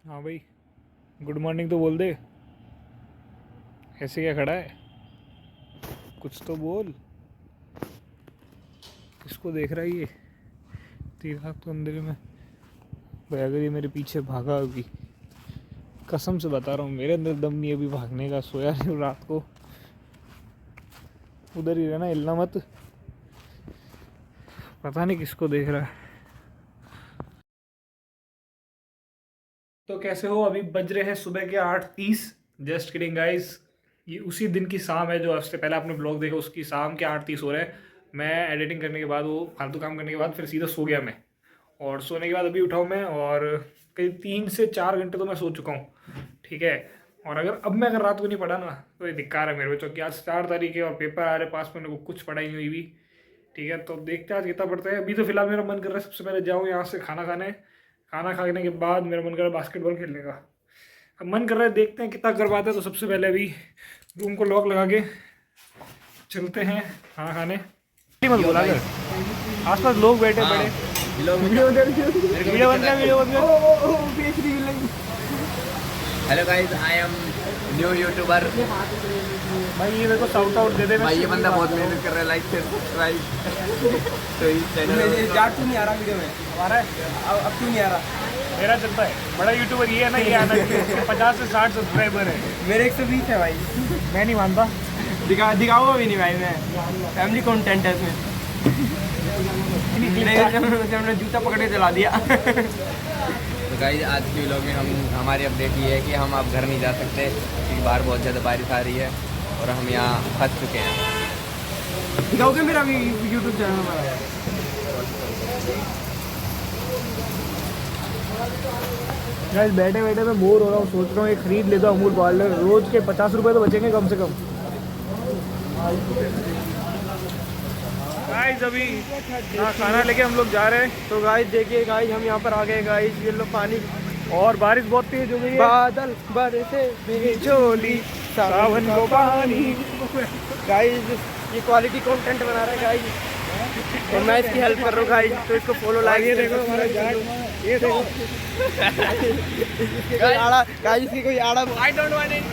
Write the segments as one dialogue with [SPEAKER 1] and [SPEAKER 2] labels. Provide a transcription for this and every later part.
[SPEAKER 1] हाँ भाई, good morning तो बोल दे। ऐसे क्या खड़ा है, कुछ तो बोल। किसको देख रहा है ये? तेरा तो अंदर में भाई, अगर ये मेरे पीछे भागा अभी, कसम से बता रहा हूँ मेरे अंदर दम नहीं है अभी भागने का। सोया नहीं रात को, उधर ही रहना, हिलना मत। पता नहीं किसको देख रहा है। तो कैसे हो? अभी बज रहे हैं सुबह के 8:30। जस्ट किडिंग गाइस, ये उसी दिन की शाम है जो हफ्ते पहले आपने ब्लॉग देखा, उसकी शाम के 8:30 हो रहे हैं। मैं एडिटिंग करने के बाद, वो फालतू काम करने के बाद फिर सीधा सो गया मैं। और सोने के बाद अभी उठाऊँ मैं, और करीब 3 से 4 घंटे तो मैं सो चुका हूँ, ठीक है। और अगर रात को नहीं पढ़ा ना, तो ये धिक्कार है मेरे बच्चों की। आज 4 तारीख है और पेपर आ रहे पास में, मेरे को कुछ पढ़ाई नहीं हुई भी, ठीक है। तो देखते हैं आज कितना पढ़ते हैं। अभी तो फिलहाल मेरा मन कर रहा है सबसे पहले जाऊँ यहाँ से खाना खाने। खाना खाने के बाद मेरा मन कर रहा है बास्केटबॉल खेलने का। अब मन कर रहा है, देखते हैं कितना कर पाते हैं। तो सबसे पहले अभी रूम को लॉक लगा के चलते हैं खाना खाने। मत बोला कर, आसपास लोग बैठे पड़े। वीडियो बंद कर, वीडियो बंद कर।
[SPEAKER 2] Hello guys, I am new YouTuber.
[SPEAKER 1] भाई ये मेरे को शाउट आउट दे दे।
[SPEAKER 2] भाई ये बंदा बहुत मेहनत कर रहा है, लाइक शेयर सब्सक्राइब। तो इस चैनल
[SPEAKER 3] जाट क्यों नहीं आ रहा वीडियो में?
[SPEAKER 1] हमारा है,
[SPEAKER 3] अब क्यों नहीं आ रहा?
[SPEAKER 1] मेरा चलता है। बड़ा यूट्यूबर ये है ना, ये आना चाहिए। 50 से 60 सब्सक्राइबर है।
[SPEAKER 3] मेरे 120 है भाई।
[SPEAKER 1] मैं नहीं मानता।
[SPEAKER 3] दिखाऊंगा भी नहीं भाई, मैं फैमिली कंटेंट है इसमें। हमने जूता पकड़ के चला दिया।
[SPEAKER 2] तो गाइस आज के व्लॉग में हमारी अपडेट ये है कि हम अब घर नहीं जा सकते क्योंकि बाहर बहुत ज़्यादा बारिश आ रही है और हम यहाँ फंस चुके हैं।
[SPEAKER 3] दिखाओगे मेरा भी यूट्यूब चैनल हमारा?
[SPEAKER 1] गाइस बैठे बैठे मैं बोर हो रहा हूँ, सोच रहा हूँ ये खरीद लेता हूँ अमूल पार्लर। रोज के 50 रुपये तो बचेंगे कम से कम। गाइस अभी खाना लेके हम लोग जा रहे हैं।
[SPEAKER 3] तो गाइस देखिए गाइस, हम यहाँ पर आ गए गाइस। ये लो पानी,
[SPEAKER 1] और बारिश बहुत तेज हो गई है।
[SPEAKER 3] बादल बरसे बेचोली
[SPEAKER 1] सावन को पानी।
[SPEAKER 3] गाइस ये क्वालिटी कंटेंट बना रहा है गाइस, और मैं इसकी हेल्प कर रहा हूँ गाइस। तो इसको फॉलो लाइक।
[SPEAKER 1] ये देखो हमारा जाट, ये देखो
[SPEAKER 3] गाइस इसकी कोई आड़ा।
[SPEAKER 2] I don't want it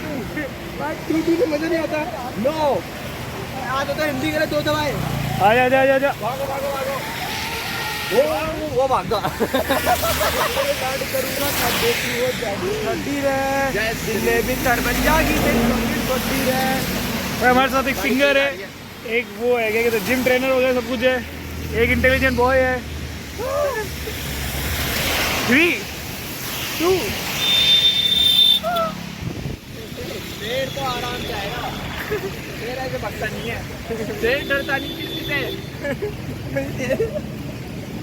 [SPEAKER 3] TV में मजा नहीं आता। नो आता तो हिंदी करे दो दवाई।
[SPEAKER 1] आ जा जा जा जा।
[SPEAKER 3] वो भागा।
[SPEAKER 1] हमारे साथ एक सिंगर है, एक वो है क्या कहते हैं, जिम ट्रेनर वगैरह सब कुछ है, एक इंटेलिजेंट बॉय है। 3, 2।
[SPEAKER 2] शेर तो आराम से आएगा, शेर ऐसे भगता नहीं है। शेर डरता नहीं किसी से।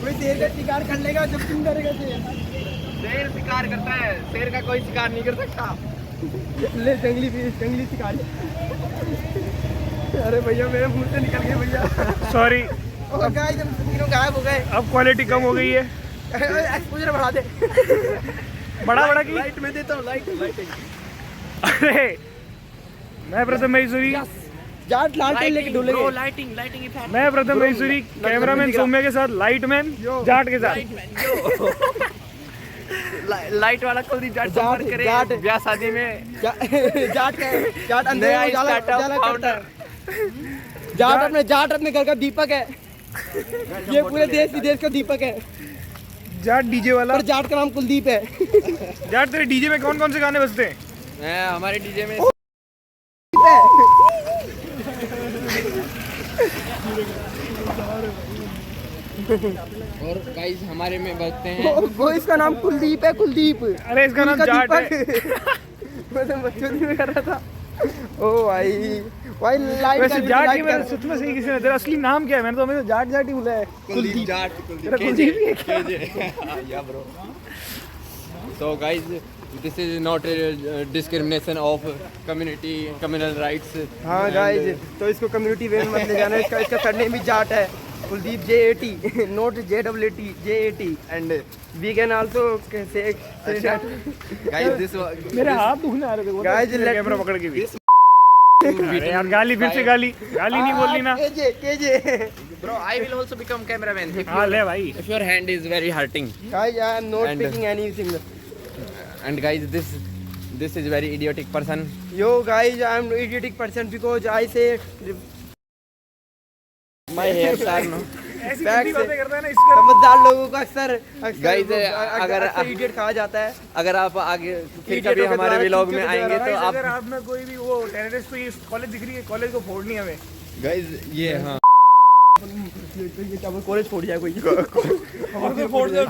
[SPEAKER 3] कोई शेर का शिकार कर लेगा जब तुम डरेगा।
[SPEAKER 2] शेर शिकार करता है, शेर का कोई शिकार नहीं कर सकता।
[SPEAKER 3] ले जंगली शिकारी। अरे भैया मेरे मुंह से निकल गए भैया,
[SPEAKER 1] सॉरी।
[SPEAKER 3] और गाइस हम तीनों गायब हो गए।
[SPEAKER 1] अब क्वालिटी कम हो गई है।
[SPEAKER 3] एक्सपोजर बढ़ा दे।
[SPEAKER 1] बड़ा की
[SPEAKER 3] लाइट में देता हूँ, लाइट।
[SPEAKER 1] अरे मैं प्रथम महेश्वरी,
[SPEAKER 3] जाट लालटेन लेके ढूंढेंगे।
[SPEAKER 2] लाइटिंग
[SPEAKER 1] मैं प्रथम महेश्वरी, कैमरामैन सौम्य के साथ, लाइटमैन जाट के साथ।
[SPEAKER 2] लाइट वाला कुलदीप जाट
[SPEAKER 3] जाट
[SPEAKER 2] करे
[SPEAKER 3] जाट
[SPEAKER 2] ब्याह शादी में।
[SPEAKER 3] जाट अंधेरे में उजाला करता है। जाट अपने घर का दीपक है। ये पूरे देश विदेश का दीपक है।
[SPEAKER 1] जाट डीजे वाला।
[SPEAKER 3] पर जाट का नाम कुलदीप है।
[SPEAKER 1] जाट तेरे डीजे में कौन कौन से गाने बजते हैं?
[SPEAKER 2] हमारे डीजे में और गाइस हमारे में बजते हैं।
[SPEAKER 3] वो इसका नाम कुलदीप है, कुलदीप।
[SPEAKER 1] अरे इसका नाम जाट है।
[SPEAKER 3] मैं तो बच्चों में कर रहा था। ओ भाई लाइट।
[SPEAKER 1] वैसे जाट ही मैंने सच में सही किसी ने, तेरा असली नाम क्या है? मैंने तो हमेशा जाट ही बुलाया है।
[SPEAKER 2] कुलदीप जाट,
[SPEAKER 1] तेरा कुलदीप ही है क्या?
[SPEAKER 2] या bro. So guys, this is not a discrimination of community, communal rights.
[SPEAKER 3] हाँ गाइस, तो इसको कम्युनिटी वे में मत ले जाना। इसका सरनेम भी जाट है, Kuldeep JAT, not JAAT, JAT। And we can also say
[SPEAKER 2] Guys, this was
[SPEAKER 1] मेरे हाथ दुखने आ रहे थे
[SPEAKER 3] Guys,
[SPEAKER 1] कैमरा पकड़ के भी। अरे यार गाली, फिर से गाली नहीं बोलनी ना।
[SPEAKER 3] KJ
[SPEAKER 2] bro, I will also become cameraman.
[SPEAKER 1] हाँ ले भाई।
[SPEAKER 2] If your hand is very hurting.
[SPEAKER 3] Guys, I am not
[SPEAKER 2] And-
[SPEAKER 3] speaking anything.
[SPEAKER 2] And guys, this is very idiotic person.
[SPEAKER 3] Yo guys, I am idiotic person because I say
[SPEAKER 2] My hairs are no.
[SPEAKER 1] ऐसी
[SPEAKER 3] Back
[SPEAKER 1] गंदी
[SPEAKER 3] से-
[SPEAKER 1] बातें करता है ना इसका
[SPEAKER 3] समझदार लोगों को अक्सर
[SPEAKER 2] Guys, अगर-
[SPEAKER 3] इडियट कहा जाता है।
[SPEAKER 2] अगर आप आगे फिर
[SPEAKER 3] Idiot
[SPEAKER 2] कभी
[SPEAKER 3] होकर
[SPEAKER 2] हमारे
[SPEAKER 3] दोबारा
[SPEAKER 2] व्लॉग
[SPEAKER 3] चुप
[SPEAKER 2] में
[SPEAKER 3] के
[SPEAKER 2] आएंगे
[SPEAKER 3] दोबारा
[SPEAKER 2] तो
[SPEAKER 1] अगर
[SPEAKER 2] आप
[SPEAKER 1] आप में कोई भी वो टेररिस्ट कोई कॉलेज दिख रही है, कॉलेज को फोड़नी है हमें।
[SPEAKER 2] गाइस ये हाँ
[SPEAKER 3] कॉलेज छोड़ जाए कोई।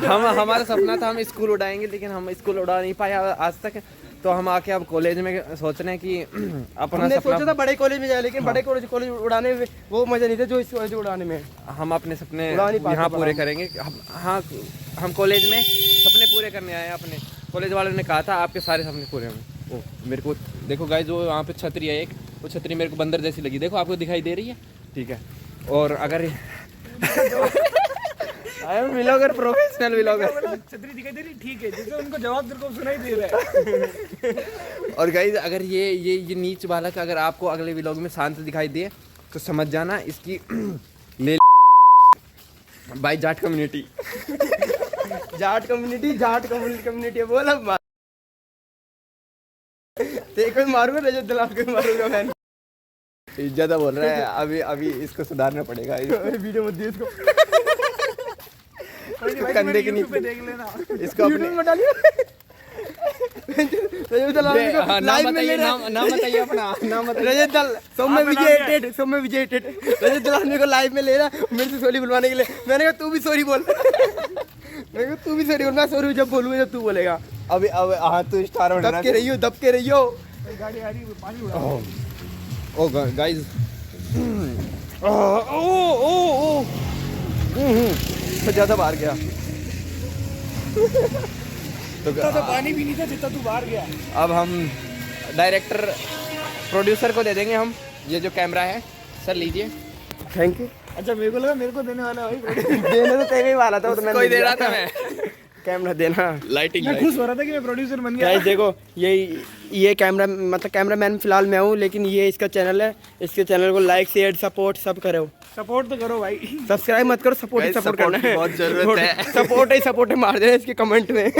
[SPEAKER 2] हम हमारा सपना था हम स्कूल उड़ाएंगे, लेकिन हम स्कूल उड़ा नहीं पाए आज तक। तो हम आके अब कॉलेज में सोच रहे हैं कि अपना
[SPEAKER 3] हमने सोचा था
[SPEAKER 2] सपना
[SPEAKER 3] बड़े कॉलेज में जाए, लेकिन बड़े कॉलेज उड़ाने में वो मजा नहीं था जो इस कॉलेज उड़ाने में।
[SPEAKER 2] हम अपने सपने
[SPEAKER 3] उड़ा नहीं पाते
[SPEAKER 2] यहाँ
[SPEAKER 3] पर
[SPEAKER 2] पूरे
[SPEAKER 3] हम।
[SPEAKER 2] करेंगे। हाँ, हम कॉलेज में सपने पूरे करने आए हैं अपने। कॉलेज वालों ने कहा था आपके सारे सपने पूरे होंगे। ओ मेरे को देखो गाइस, वो वहाँ पे छतरी है एक, वो छतरी मेरे को बंदर जैसी लगी। देखो आपको दिखाई दे रही है, ठीक है। और अगर I am vlogger, professional vlogger.
[SPEAKER 1] छतरी दिखाई दे रही, ठीक है, जैसे उनको जवाब तेरे को सुनाई दे रहा है।
[SPEAKER 2] और गाइस, अगर ये नीच बालक अगर आपको अगले व्लॉग में शांत दिखाई दे तो समझ जाना इसकी ले by Jat community.
[SPEAKER 3] Jat community बोला देखो मारूंगा, रजत दलाल को मारूंगा मैं।
[SPEAKER 2] ज्यादा बोल रहा है, अभी इसको सुधारना पड़ेगा।
[SPEAKER 3] वीडियो मत दियो इसको।
[SPEAKER 2] कंधे के
[SPEAKER 1] YouTube पे
[SPEAKER 2] नीचे
[SPEAKER 1] देख लेना।
[SPEAKER 2] इसको अपने
[SPEAKER 3] यूट्यूब में डालिए। रजत दलाल को
[SPEAKER 2] हाँ, नाम
[SPEAKER 3] लाइव में ले
[SPEAKER 2] बताइए,
[SPEAKER 3] रहा है।
[SPEAKER 2] नाम बताइए अपना, नाम बताइए।
[SPEAKER 3] रजत दल सौम्य विजय टेड रजत दलाल मेरे को लाइव में ले रहा है मेरे से सॉरी बुलवाने के लिए। मैंने कहा तू भी सॉरी बोल। मैंने कहा तू भी सॉरी बोल। मैं सॉरी जब बोलूँगा जब तू बोलेगा।
[SPEAKER 2] अब हाँ तो स्टार हो
[SPEAKER 3] दब के रहियो।
[SPEAKER 1] गाड़ी आ रही है, पानी उड़ा।
[SPEAKER 2] ओ गाइस, तो ज्यादा बाहर गया। तो
[SPEAKER 1] इतना तो पानी भी नहीं था जितना तू बाहर गया।
[SPEAKER 2] अब हम डायरेक्टर प्रोड्यूसर को दे देंगे हम ये जो कैमरा है। सर लीजिए।
[SPEAKER 3] Thank you.
[SPEAKER 1] अच्छा, मेरे को लगा मेरे को देने वाला है भाई।
[SPEAKER 3] देने तो तेरे ही वाला था, वो तो मैंने
[SPEAKER 2] कोई दे
[SPEAKER 3] दिया
[SPEAKER 2] रहा था मैं।
[SPEAKER 3] कैमरा देना।
[SPEAKER 2] लाइटिंग
[SPEAKER 1] मैं खुश हो रहा था कि मैं प्रोड्यूसर बन गया।
[SPEAKER 3] गाइस देखो, ये कैमरा मतलब कैमरामैन फिलहाल मैं हूँ, लेकिन ये इसका चैनल है। इसके चैनल को लाइक शेयर सपोर्ट सब करो।
[SPEAKER 1] सपोर्ट तो करो भाई।
[SPEAKER 3] सब्सक्राइब मत करो, सपोर्ट ही
[SPEAKER 2] Guys,
[SPEAKER 3] सपोर्ट
[SPEAKER 2] support
[SPEAKER 3] करना
[SPEAKER 2] की बहुत जरूरत है।
[SPEAKER 3] सपोर्ट ही मार देना इसके कमेंट में।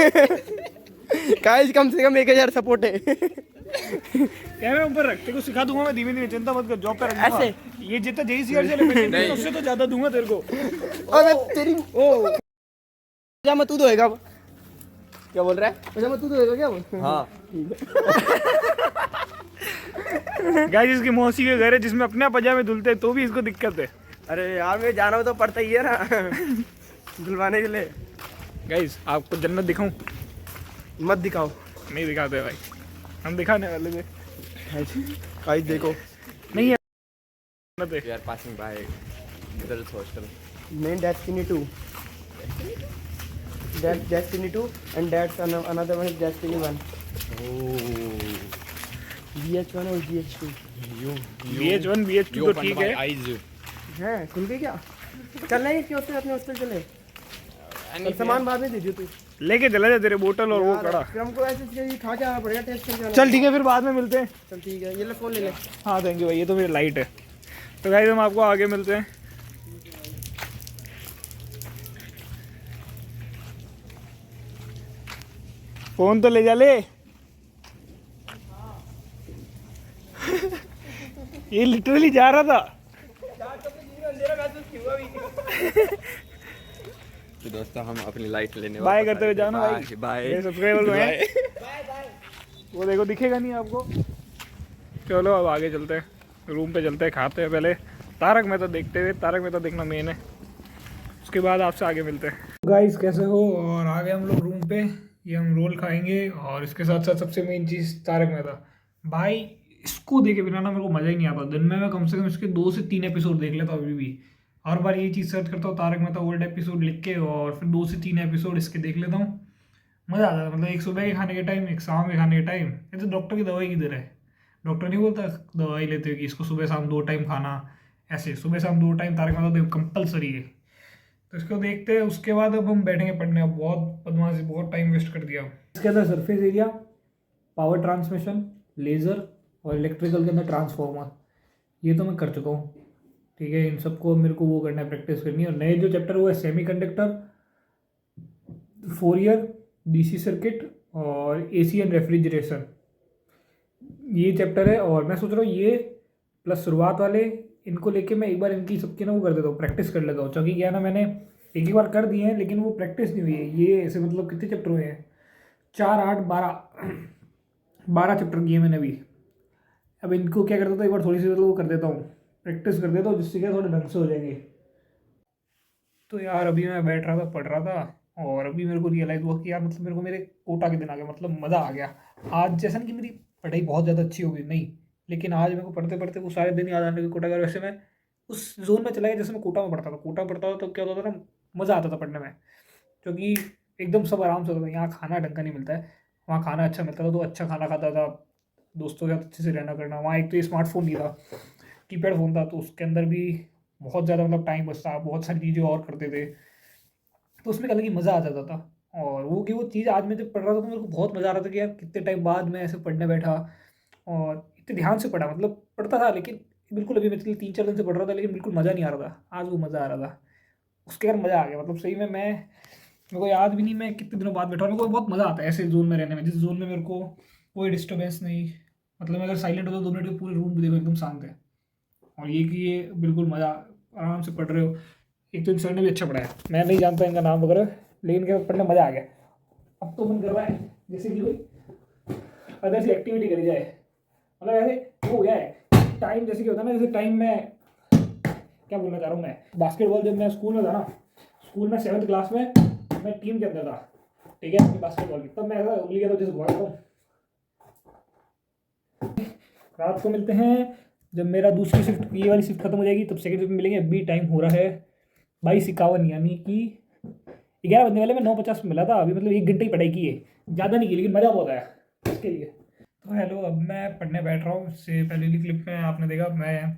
[SPEAKER 3] गाइस कम से कम 1000 सपोर्ट है।
[SPEAKER 1] कैमरा ऊपर रख, तेरे को सिखा दूंगा मैं धीमे धीमे, चिंता मत कर, जॉब पे रख दूंगा।
[SPEAKER 3] ऐसे?
[SPEAKER 1] ये जितना JCR से लेके उससे तो ज्यादा दूंगा तेरे को।
[SPEAKER 3] अबे तेरी पजामा तू धोएगा? क्या बोल रहा है? पजामा तू धोएगा क्या?
[SPEAKER 2] हाँ,
[SPEAKER 1] गाइस इसकी मौसी के घर है जिसमें अपने पजामे धुलते हैं, तो भी इसको दिक्कत है।
[SPEAKER 3] अरे यार मैं जाना हो तो पड़ता ही है ना धुलवाने के लिए।
[SPEAKER 1] गाइस आपको जन्नत दिखाऊं?
[SPEAKER 3] मत दिखाओ।
[SPEAKER 1] नहीं दिखाते भाई, हम दिखाने वाले थे।
[SPEAKER 3] गाइस देखो,
[SPEAKER 1] नहीं है जन्नत है।
[SPEAKER 2] We are passing by girls hostel.
[SPEAKER 3] main Destiny 2. That's Destiny 2 and that's another one is Destiny 1. VH1 और VH2
[SPEAKER 1] BH1 BH2 तो ठीक है।
[SPEAKER 3] हैं। खुल गई क्या? चल नहीं कि हॉस्टल, अपने हॉस्टल चले। और सामान बाद में दीजिए तू।
[SPEAKER 1] लेके चला जा तेरे बोतल और वो
[SPEAKER 3] यार,
[SPEAKER 1] कड़ा।
[SPEAKER 3] फिर हमको ऐसे खा के आना पड़ेगा, टेस्ट करके आना
[SPEAKER 1] चल ठीक है, फिर बाद में मिलते हैं।
[SPEAKER 3] पड़ेगा। चल ठीक है, ये ले फोन ले ले।
[SPEAKER 1] हाँ थैंक यू भाई, ये तो मेरी लाइट है। तो गाइस हम आपको आगे मिलते हैं। फोन तो ले जा ले। ये लिटरली जा रहा था।
[SPEAKER 2] तो दोस्तों हम अपनी लाइट लेने
[SPEAKER 1] बाय करते हुए जाना भाई।
[SPEAKER 2] बाय।
[SPEAKER 1] सब्सक्राइबर में वो देखो दिखेगा नहीं आपको। चलो अब आगे चलते हैं, रूम पे चलते हैं, खाते हैं पहले। तारक मेहता देखते हुए, तारक मेहता देखना मेन है, उसके बाद आपसे आगे मिलते हैं। गाइस कैसे हो? और आ गए हम लोग रूम पे। ये हम रोल खाएंगे और इसके साथ साथ सबसे मेन चीज़ तारक मेहता। भाई इसको देखे बिना ना मेरे को मज़ा ही नहीं आता। दिन में मैं कम से कम इसके 2 से 3 एपिसोड देख लेता हूँ अभी भी। हर बार ये चीज़ सर्च करता हूँ तारक मेहता ओल्ड एपिसोड लिख के, और फिर 2 से 3 एपिसोड इसके देख लेता हूँ। मज़ा आता है। मतलब एक सुबह के खाने के टाइम, एक शाम के खाने के टाइम। ये तो डॉक्टर की दवाई किधर है? डॉक्टर नहीं बोलता दवाई लेते हो कि इसको सुबह शाम 2 टाइम खाना, ऐसे सुबह शाम 2 टाइम तारक मेहता तो कंपलसरी है। तो इसको देखते हैं, उसके बाद अब हम बैठेंगे पढ़ने। अब बहुत बदमाशी, बहुत टाइम वेस्ट कर दिया। इसके अंदर surface area, power transmission, laser और इलेक्ट्रिकल के अंदर ट्रांसफॉर्मर, ये तो मैं कर चुका हूँ। ठीक है, इन सबको मेरे को वो करना है, प्रैक्टिस करनी है। और नए जो चैप्टर वो है semi conductor, 4 year, DC circuit और एसी एंड रेफ्रिजरेशन, ये चैप्टर है। और मैं सोच रहा हूँ ये प्लस शुरुआत वाले, इनको लेके मैं एक बार इनकी सबकी ना वो कर देता हूँ, प्रैक्टिस कर लेता हूँ। क्योंकि क्या है ना, मैंने एक एक बार कर दिए हैं लेकिन वो प्रैक्टिस नहीं हुई है। ये ऐसे मतलब कितने चैप्टर हुए हैं, 4 8 12 12 चैप्टर किए मैंने अभी। अब इनको क्या करता था, एक बार थोड़ी सी मतलब वो कर देता हूँ, प्रैक्टिस कर देता हूँ, जिससे क्या थोड़े ढंग से हो जाएंगे। तो यार अभी मैं बैठ रहा था, पढ़ रहा था, और अभी मेरे को रियलाइज़ हुआ कि यार मतलब मेरे को मेरे कोटा के दिन आ गया, मतलब मज़ा आ गया। आज जैसा नहीं कि मेरी पढ़ाई बहुत ज़्यादा अच्छी हो गई, नहीं, लेकिन आज मेरे को पढ़ते पढ़ते वो सारे दिन याद आने लगे कोटा का। वैसे मैं उस जोन में चला गया जैसे मैं कोटा में पढ़ता था। कोटा में पढ़ता था तो क्या होता था ना, मज़ा आता था पढ़ने में, क्योंकि एकदम सब आराम से होता था। यहाँ खाना ढंग का नहीं मिलता है, वहाँ खाना अच्छा मिलता था, तो अच्छा खाना खाता था, दोस्तों के साथ अच्छे से रहना करना। वहाँ एक तो ये स्मार्टफोन नहीं था, कीपैड फ़ोन था, तो उसके अंदर भी बहुत ज़्यादा मतलब टाइम बचता, बहुत सारी चीज़ें और करते थे, तो उसमें एक अलग ही मज़ा आ जाता था। और वो चीज़ आज मैं जब पढ़ रहा था तो मेरे को बहुत मज़ा आ रहा था कि यार कितने टाइम बाद मैं ऐसे पढ़ने बैठा, और इतने ध्यान से पढ़ा, मतलब पढ़ता था लेकिन बिल्कुल, अभी मैं 3 4 दिन से पढ़ रहा था लेकिन बिल्कुल मज़ा नहीं आ रहा था। आज वो मज़ा आ रहा था, उसके बाद मज़ा आ गया। मतलब सही में मैं, मेरे को याद भी नहीं मैं कितने दिनों बाद बैठा हूँ। मेरे को बहुत मज़ा आता है ऐसे जोन में रहने में, जिस जोन में मेरे को कोई डिस्टर्बेंस नहीं, मतलब मैं अगर साइलेंट हो तो 2 मिनट में पूरे रूम भी देखो एकदम शांत है। और ये कि ये बिल्कुल मज़ा, आराम से पढ़ रहे हो। एक तो इन सर ने भी अच्छा पढ़ाया, मैं नहीं जानता इनका नाम वगैरह, लेकिन इनके पढ़ने मज़ा आ गया। अब तो मन कर रहा है जैसे कि कोई अदर सी एक्टिविटी करी जाए, मतलब ऐसे वो हो गया है टाइम, जैसे कि होता है ना, जैसे टाइम में क्या बोलना चाह रहा हूँ मैं, बास्केटबॉल जब मैं स्कूल में था ना, स्कूल में 7th क्लास में मैं टीम के अंदर था, ठीक है, अपनी बास्केटबॉल की, तब मैं ऐसा उंगली का तो जैसे घुमा हूँ। रात को मिलते हैं जब मेरा दूसरी शिफ्ट, ये वाली शिफ्ट खत्म हो जाएगी, तब सेकंड शिफ्ट में मिलेंगे। अभी टाइम हो रहा है 22:51, यानी कि 11 बजने वाले। मैं 9:50 में मिला था, अभी मतलब 1 घंटे की पढ़ाई की है, ज़्यादा नहीं की, लेकिन मज़ा बहुत आया इसके लिए। तो हेलो, अब मैं पढ़ने बैठ रहा हूँ। इससे पहले वाली क्लिप में आपने देखा मैं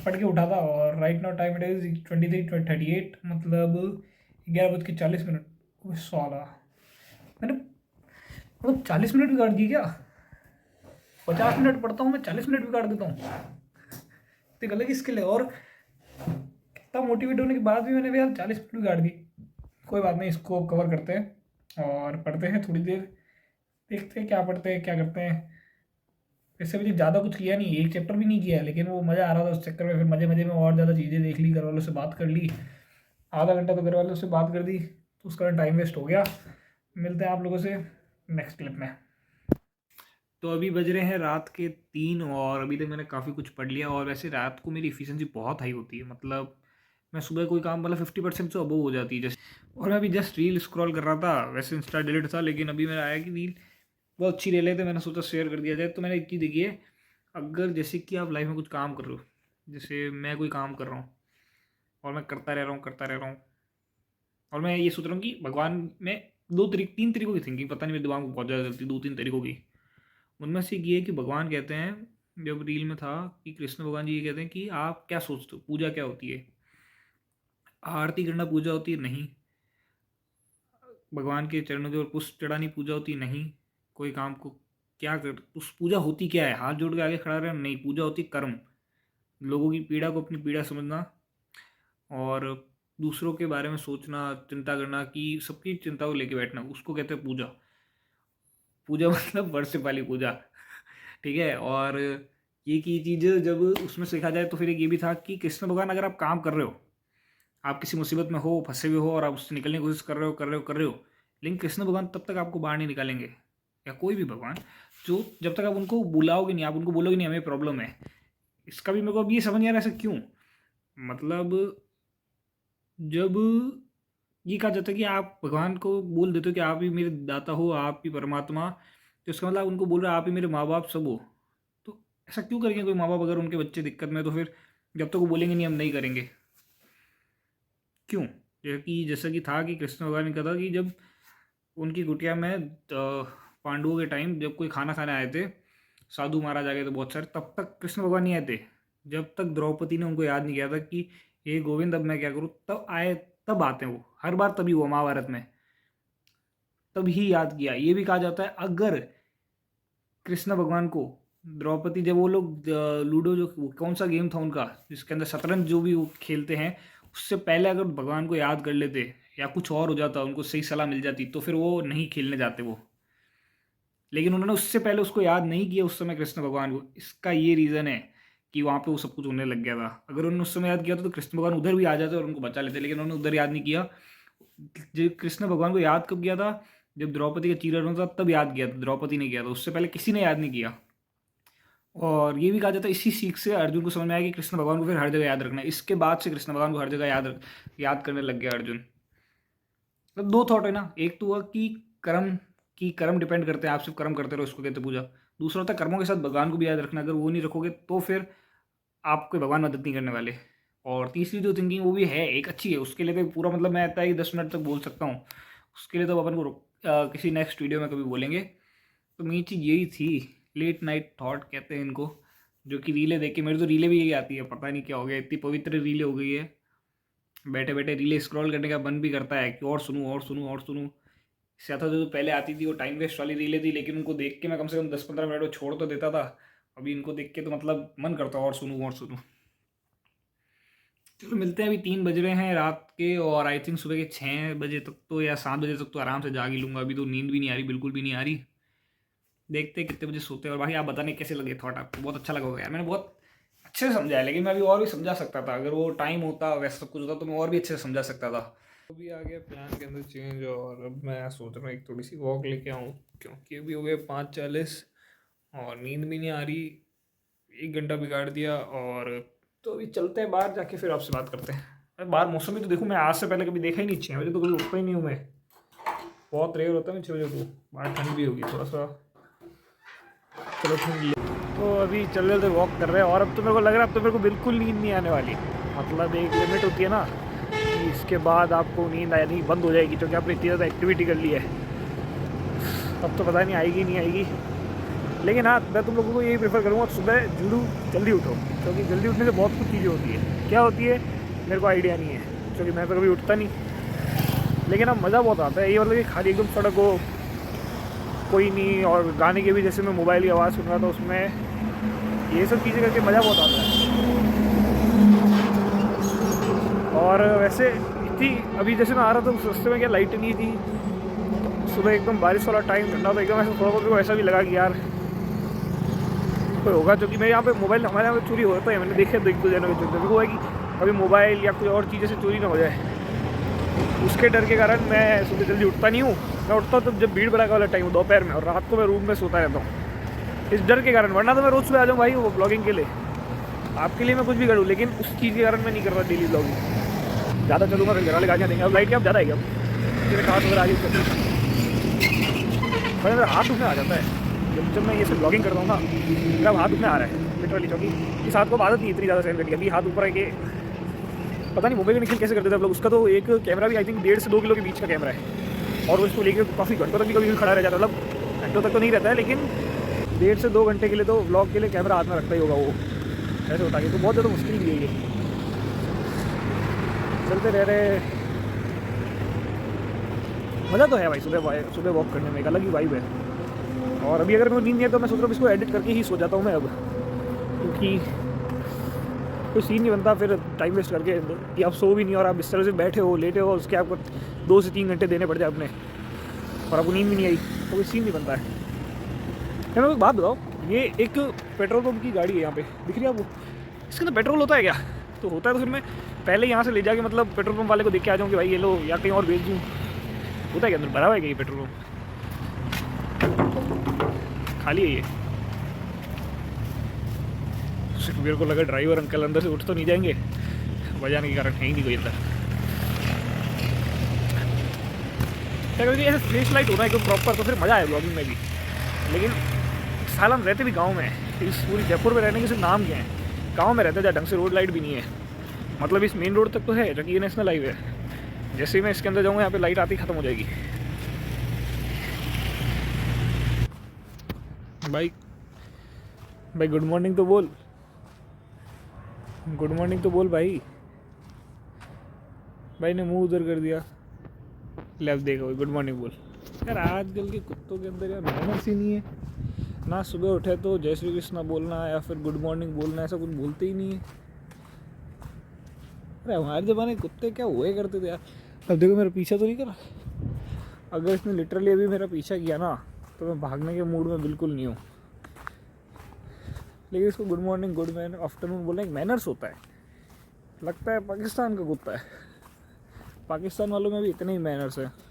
[SPEAKER 1] पढ़ के उठा था, और right now time it is 23:38, मतलब 11:40। वो साला, मैंने मतलब 40 मिनट बिगाड़ दिए क्या? 50 मिनट पढ़ता हूँ मैं, 40 मिनट बिगाड़ देता हूँ। तो एक अलग स्किल है, और इतना मोटिवेट होने के बाद भी मैंने भी यार 40 मिनट बिगाड़ दी। कोई बात नहीं, इसको कवर करते हैं और पढ़ते हैं थोड़ी देर, देखते हैं क्या पढ़ते हैं क्या करते हैं। इससे मुझे ज़्यादा कुछ किया नहीं, एक चैप्टर भी नहीं किया है, लेकिन वो मज़ा आ रहा था उस चक्कर में। फिर मज़े मज़े में और ज़्यादा चीज़ें देख ली, घर वालों से बात कर ली, आधा घंटा तो घर वालों से बात कर दी, तो उसका टाइम वेस्ट हो गया। मिलते हैं आप लोगों से नेक्स्ट क्लिप में। तो अभी बज रहे हैं रात के 3, और अभी तक मैंने काफ़ी कुछ पढ़ लिया। और वैसे रात को मेरी इफ़िशिएंसी बहुत हाई होती है, मतलब मैं सुबह कोई काम मतलब 50% से अबव हो जाती है जैसे। और मैं अभी जस्ट रील स्क्रॉल कर रहा था, वैसे इंस्टा डिलीट था, लेकिन अभी मेरा आया कि रील बहुत अच्छी ले लेते, मैंने सोचा शेयर कर दिया जाए। तो मैंने एक चीज़ देखी है, अगर जैसे कि आप लाइफ में कुछ काम कर रहे हो, जैसे मैं कोई काम कर रहा हूँ और मैं करता रह रहा हूँ करता रह रहा हूँ, और मैं ये सोच रहा हूँ कि भगवान में 3 तरीकों की थिंकिंग, पता नहीं मेरे दिमाग में बहुत ज़्यादा चलती, 2 3 तरीकों की। उनमें से एक ये है कि भगवान कहते हैं, जब रील में था कि कृष्ण भगवान जी ये कहते हैं कि आप क्या सोचते हो, पूजा क्या होती है? आरती करना पूजा होती है? नहीं। भगवान के चरणों के ऊपर पुष्प चढ़ानी पूजा होती है? नहीं। कोई काम को क्या कर, उस पूजा होती क्या है? हाथ जोड़ के आगे खड़ा रहना? नहीं। पूजा होती कर्म, लोगों की पीड़ा को अपनी पीड़ा समझना, और दूसरों के बारे में सोचना, चिंता करना, कि सबकी चिंता को लेके बैठना, उसको कहते हैं पूजा। पूजा मतलब वर्षिप वाली पूजा, ठीक है। और ये की चीज़ जब उसमें सीखा जाए तो फिर एक ये भी था कि कृष्ण भगवान, अगर आप काम कर रहे हो, आप किसी मुसीबत में हो, फंसे हुए हो, और आप उससे निकलने की कोशिश कर रहे हो, लेकिन कृष्ण भगवान तब तक आपको बाहर नहीं निकालेंगे, या कोई भी भगवान, जो जब तक आप उनको बुलाओगे नहीं, आप उनको बोलोगे नहीं हमें प्रॉब्लम है। इसका भी मेरे को अब ये समझ नहीं आ रहा ऐसा क्यों, मतलब जब ये कहा जाता है कि आप भगवान को बोल देते हो कि आप ही मेरे दाता हो, आप ही परमात्मा, तो इसका मतलब उनको बोल रहे हो आप ही मेरे माँ बाप सब हो। तो ऐसा क्यों करेंगे कोई माँ बाप, अगर उनके बच्चे दिक्कत में, तो फिर जब तक वो बोलेंगे नहीं हम नहीं करेंगे, क्यों? जैसा कि था कि कृष्ण भगवान ने कहा था कि जब उनकी कुटिया में पांडवों के टाइम जब कोई खाना खाने आए थे, साधु महाराज आ गए थे बहुत सारे, तब तक कृष्ण भगवान नहीं आए थे, जब तक द्रौपदी ने उनको याद नहीं किया था कि हे गोविंद अब मैं क्या करूँ, तब आए, तब आते हैं वो, हर बार तभी हुआ महाभारत में, तभी याद किया। ये भी कहा जाता है अगर कृष्ण भगवान को द्रौपदी, जब वो लोग लूडो, जो कौन सा गेम था उनका जिसके अंदर शतरंज जो भी वो खेलते हैं, उससे पहले अगर भगवान को याद कर लेते, या कुछ और हो जाता, उनको सही सलाह मिल जाती, तो फिर वो नहीं खेलने जाते वो, लेकिन उन्होंने उससे पहले उसको याद नहीं किया उस समय कृष्ण भगवान को। इसका ये रीज़न है कि वहाँ पे वो सब कुछ होने लग गया था। अगर उन्होंने उस समय याद किया तो कृष्ण भगवान उधर भी आ जाते और उनको बचा लेते, लेकिन उन्होंने उधर याद नहीं किया। जो कृष्ण भगवान को याद कब किया था, जब द्रौपदी का चीरहरण था तब याद किया था, द्रौपदी ने किया था, उससे पहले किसी ने याद नहीं किया। और ये भी कहा जाता है इसी सीख से अर्जुन को समझ में आया कि कृष्ण भगवान को फिर हर जगह याद रखना है। इसके बाद से कृष्ण भगवान को हर जगह याद करने लग गया अर्जुन। मतलब दो थॉट है ना, एक तो हुआ कि कर्म डिपेंड करते हैं, आप सिर्फ कर्म करते रहो, इसको कहते हैं पूजा। दूसरा होता है कर्मों के साथ भगवान को भी याद रखना, अगर वो नहीं रखोगे तो फिर आपको भगवान मदद नहीं करने वाले। और तीसरी जो थिंकिंग वो भी है एक अच्छी है, उसके लिए तो पूरा मतलब मैं इतना ही 10 मिनट तक बोल सकता हूँ, उसके लिए तो अपन को किसी नेक्स्ट वीडियो में कभी बोलेंगे। तो मेरी चीज़ यही थी, लेट नाइट थॉट कहते हैं इनको, जो कि रीलें देख के मेरी तो रीलें भी यही आती है, पता नहीं क्या हो गया, इतनी पवित्र रीलें हो गई है, बैठे बैठे रीलें स्क्रॉल करने का मन भी करता है कि और सुनूँ और सुनूँ और सुनूँ। इससे आता जो पहले आती थी वो टाइम वेस्ट वाली रीलें थी, लेकिन उनको देख के मैं कम से कम 10-15 मिनट वो छोड़ तो देता था। अभी इनको देख के तो मतलब मन करता है और सुनूँ और सुनूँ। चलो मिलते हैं, अभी 3 बज रहे हैं रात के, और आई थिंक सुबह के 6 बजे तक तो या 7 बजे तक तो आराम से जाग ही लूँगा। अभी तो नींद भी नहीं आ रही, बिल्कुल भी नहीं आ रही। देखते हैं कितने बजे सोते हैं। और भाई आप बताने कैसे लगे थॉट, आपको बहुत अच्छा लगा होगा यार, मैंने बहुत अच्छे से समझाया, लेकिन मैं अभी और भी समझा सकता था, अगर वो टाइम होता वैसा सब कुछ होता तो मैं और भी अच्छे से समझा सकता था। अभी आ गया प्लान के अंदर चेंज, और अब मैं सोच रहा हूँ एक थोड़ी सी वॉक लेके आऊँ, क्योंकि अभी हो गए 5:40 और नींद भी नहीं आ रही, 1 घंटा बिगाड़ दिया। और तो अभी चलते हैं बाहर, जाके फिर आपसे बात करते हैं। अरे बाहर मौसम भी तो देखो, मैं आज से पहले कभी देखा ही नहीं, 6 बजे तो कभी उठता ही नहीं हूँ मैं, बहुत रेयर होता है मैं 6 बजे को। बाहर ठंड भी होगी थोड़ा सा, चलो ठंड। तो अभी चल चलते वॉक कर रहे हैं, और अब तो मेरे को लग रहा है अब तो मेरे को बिल्कुल नींद नहीं आने वाली। मतलब एक लिमिट होती है ना कि इसके बाद आपको नींद आनी बंद हो जाएगी, क्योंकि आपने इतनी ज़्यादा एक्टिविटी कर ली है। अब तो पता नहीं आएगी नहीं आएगी, लेकिन हाँ मैं तुम लोगों को यही प्रेफर करूँगा सुबह जल्दी उठो, क्योंकि जल्दी उठने से बहुत कुछ चीज़ें होती है। क्या होती है मेरे को आइडिया नहीं है, क्योंकि मैं तो कभी उठता नहीं, लेकिन अब मज़ा बहुत आता है। ये मतलब कि खाली एकदम सड़क हो, कोई नहीं, और गाने के भी जैसे मैं मोबाइल की आवाज़ सुन रहा था उसमें, ये सब चीज़ें करके मज़ा बहुत आता है। और वैसे इतनी अभी जैसे मैं आ रहा था उस रास्ते में क्या लाइट नहीं थी, सुबह एकदम बारिश वाला टाइम ठंडा था एकदम, ऐसा थोड़ा बहुत ऐसा भी लगा कि यार कोई होगा, क्योंकि मेरे यहाँ पे मोबाइल हमारे यहाँ पे चोरी होता है, मैंने देखा तो 1-2 जनों के चोरी हुआ है कि अभी मोबाइल या कोई और चीज़ें से चोरी ना हो जाए, उसके डर के कारण मैं सुबह जल्दी उठता नहीं हूँ। मैं उठता हूँ तब जब भीड़ भड़का वाला टाइम हो, दोपहर में, और रात को मैं रूम में सोता रहता हूँ इस डर के कारण। वरना तो मैं रोज़ सुबह आ जाऊँ भाई वो ब्लॉगिंग के लिए, आपके लिए मैं कुछ भी करूँ, लेकिन उस चीज़ के कारण मैं नहीं कर रहा डेली ब्लॉगिंग। ज़्यादा चलूँगा फिर घर वाले गालियाँ देंगे, अब लाइट क्या अब ज़्यादा है क्या, मेरे हाथ वगैरह आगे बड़े मेरा हाथ दुखने आ जाता है जब मैं ये सब ब्लॉगिंग करता हूँ ना, मेरा हाथ दुखने आ रहा है लिटरली, क्योंकि इस हाथ को आदत नहीं इतनी ज़्यादा सहन करनी। अभी हाथ ऊपर है कि पता नहीं मोबाइल में निकल कैसे करते थे आप लोग। उसका तो एक कैमरा भी आई थिंक 1.5 से 2 किलो के बीच का कैमरा है, और वो इसको लेके काफ़ी घंटों तक भी कभी खड़ा रह जाता है, मतलब घंटों तक तो नहीं रहता है, लेकिन 1.5 से 2 घंटे के लिए तो व्लॉग के लिए कैमरा हाथ में रखता ही होगा वो, ऐसे होता है। तो बहुत ज़्यादा मुश्किल भी है ये, चलते रह रहे। मज़ा तो है भाई सुबह वॉक करने में, एक अलग ही वाइब है। और अभी अगर मेरे को नींद नहीं है तो मैं सोच रहा हूँ इसको एडिट करके ही सो जाता हूँ मैं अब, क्योंकि कोई सीन नहीं बनता फिर टाइम वेस्ट करके कि आप सो भी नहीं और आप इस तरह से बैठे हो लेटे हो, उसके आपको 2 से 3 घंटे देने पड़ जाए अपने, और आपको नींद भी नहीं आई तो कोई सीन नहीं बनता है। मैं एक बात बताओ, ये एक पेट्रोल पंप की गाड़ी है यहाँ पे, दिख रही है आपको, इसके अंदर पेट्रोल होता है क्या? तो होता है तो फिर मैं पहले यहाँ से ले जाके मतलब पेट्रोल पंप वाले को देख के आ जाऊँ कि भाई ये लो, या कहीं और भेज दूँ। होता है क्या अंदर, भरा हुआ है क्या ये पेट्रोल पंप, खाली है ये? मेरे को लगा ड्राइवर अंकल अंदर से उठ तो नहीं जाएंगे, बजाने के कारण है ही नहीं कोई अंदर। क्योंकि ऐसे फ्लैश लाइट होना है एकदम प्रॉपर, तो फिर मज़ा आएगा ब्लॉगिंग में भी। लेकिन साल हम रहते भी गांव में हैं, इस पूरी जयपुर में रहने के सिर्फ नाम क्या है, गांव में रहते हैं जहाँ ढंग से रोड लाइट भी नहीं है। मतलब इस मेन रोड तक तो है, जबकि ये नेशनल हाईवे है, जैसे ही मैं इसके अंदर जाऊँगा यहाँ पे लाइट आती ख़त्म हो जाएगी। भाई गुड मॉर्निंग तो बोल, गुड मॉर्निंग तो बोल भाई। भाई ने मुंह उधर कर दिया, लेफ्ट देखो, गुड मॉर्निंग बोल। यार आजकल के कुत्तों के अंदर यार मैनर्स ही नहीं है, ना सुबह उठे तो जय श्री कृष्णा बोलना या फिर गुड मॉर्निंग बोलना, ऐसा कुछ बोलते ही नहीं है। अरे हमारे ज़माने कुत्ते क्या हुए करते थे यार। अब देखो मेरा पीछा तो नहीं करा, अगर इसने लिटरली अभी मेरा पीछा किया ना तो मैं भागने के मूड में बिल्कुल नहीं हूँ। लेकिन इसको गुड मॉर्निंग गुड आफ्टरनून बोलना एक मैनर्स होता है। लगता है पाकिस्तान का कुत्ता है। पाकिस्तान वालों में भी इतने ही मैनर्स है।